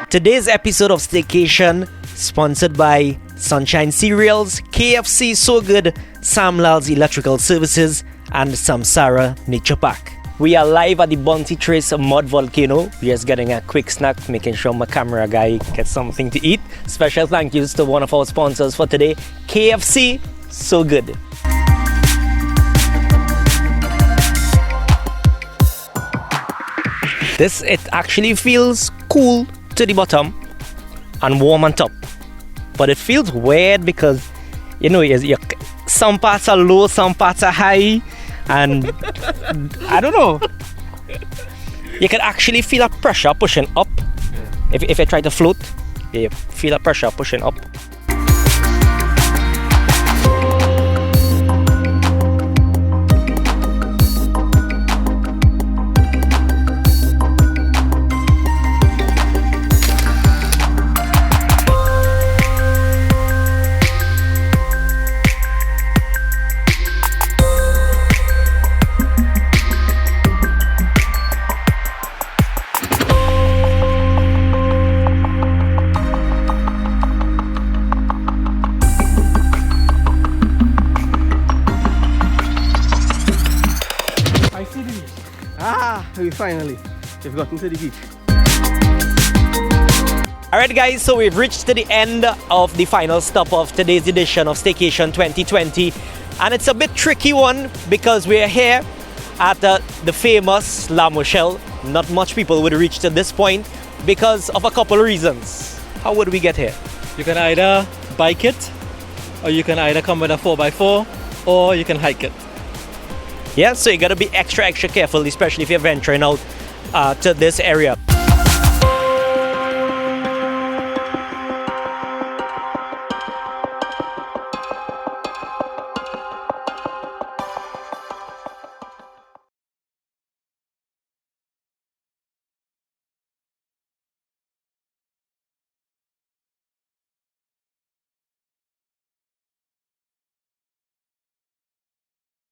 Today's episode of Staycation sponsored by Sunshine Cereals, KFC So Good, Samlal's Electrical Services, and Samsara Nature Park. We are live at the Bunsee Trace mud volcano. We're just getting a quick snack, making sure my camera guy gets something to eat. Special thank yous to one of our sponsors for today, KFC So Good. It actually feels cool to the bottom and warm on top, but it feels weird because some parts are low, some parts are high, and I don't know. You can actually feel a pressure pushing up. If I try to float, you feel a pressure pushing up. We've gotten to the beach. Alright guys, so we've reached to the end of the final stop of today's edition of Staycation 2020, and it's a bit tricky one because we're here at the famous La Mochelle. Not much people would reach to this point because of a couple of reasons. How would we get here? You can either bike it, or you can either come with a 4x4, or you can hike it. Yeah, so you gotta be extra careful, especially if you're venturing out to this area.